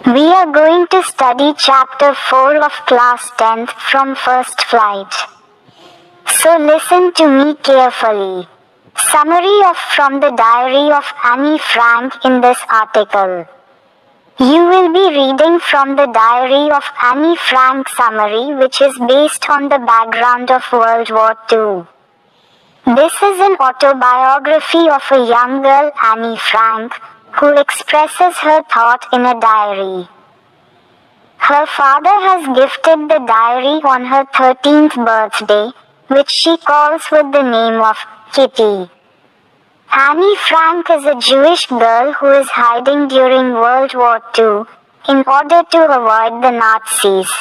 We are going to study chapter 4 of class 10th from first flight. So listen to me carefully. Summary from the diary of Anne Frank in this article. You will be reading from the diary of Anne Frank summary, which is based on the background of World War II. This is an autobiography of a young girl, Anne Frank, who expresses her thought in a diary. Her father has gifted the diary on her 13th birthday, which she calls with the name of Kitty. Anne Frank is a Jewish girl who is hiding during World War II in order to avoid the Nazis.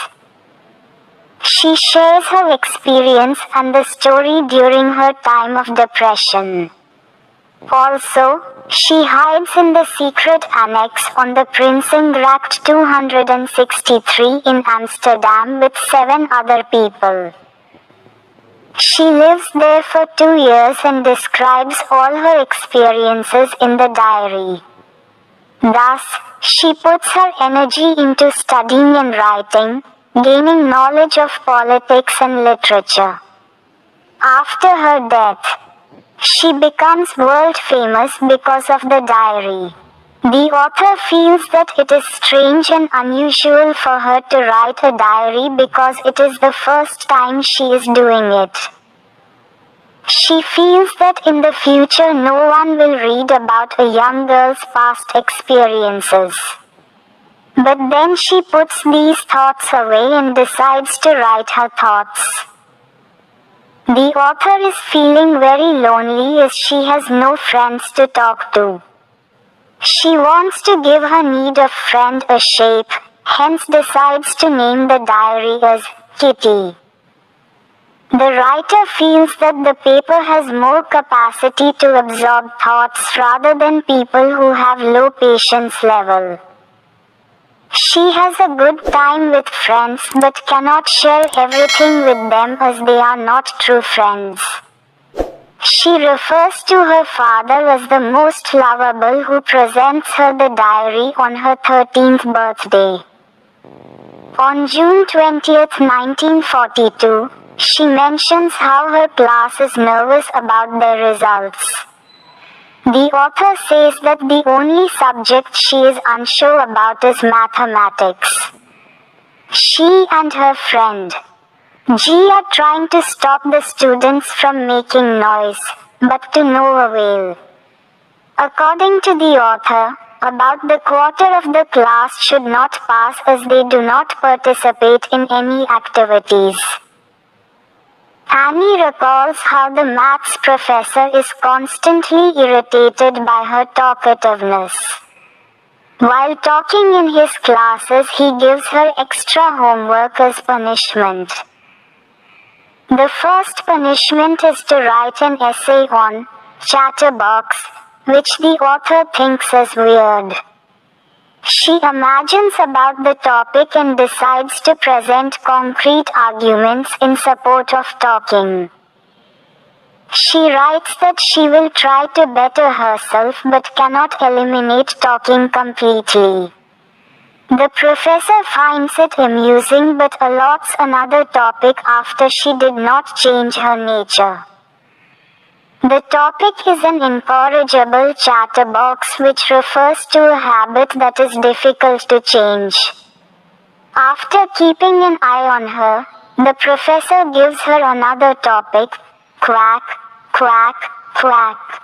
She shares her experience and the story during her time of depression. Also, she hides in the secret annex on the Prinsengracht 263 in Amsterdam with 7 other people. She lives there for 2 years and describes all her experiences in the diary. Thus, she puts her energy into studying and writing, gaining knowledge of politics and literature. After her death, she becomes world famous because of the diary. The author feels that it is strange and unusual for her to write a diary because it is the first time she is doing it. She feels that in the future no one will read about a young girl's past experiences. But then she puts these thoughts away and decides to write her thoughts. The author is feeling very lonely as she has no friends to talk to. She wants to give her need of friend a shape, hence decides to name the diary as Kitty. The writer feels that the paper has more capacity to absorb thoughts rather than people who have low patience level. She has a good time with friends but cannot share everything with them as they are not true friends. She refers to her father as the most lovable who presents her the diary on her 13th birthday. On June 20, 1942, she mentions how her class is nervous about their results. The author says that the only subject she is unsure about is mathematics. She and her friend G are trying to stop the students from making noise, but to no avail. According to the author, about the quarter of the class should not pass as they do not participate in any activities. Annie recalls how the maths professor is constantly irritated by her talkativeness. While talking in his classes, he gives her extra homework as punishment. The first punishment is to write an essay on chatterbox, which the author thinks is weird. She imagines about the topic and decides to present concrete arguments in support of talking. She writes that she will try to better herself but cannot eliminate talking completely. The professor finds it amusing but allots another topic after she did not change her nature. The topic is an incorrigible chatterbox, which refers to a habit that is difficult to change. After keeping an eye on her, the professor gives her another topic, quack, quack, quack.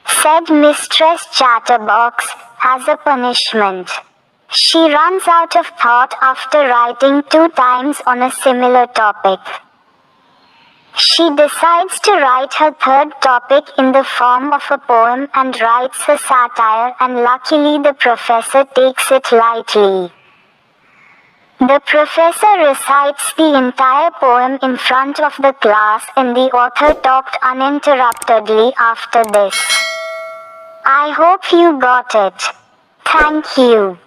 Said Mistress Chatterbox, as a punishment. She runs out of thought after writing 2 times on a similar topic. She decides to write her third topic in the form of a poem and writes a satire, and luckily the professor takes it lightly. The professor recites the entire poem in front of the class and the author talked uninterruptedly after this. I hope you got it. Thank you.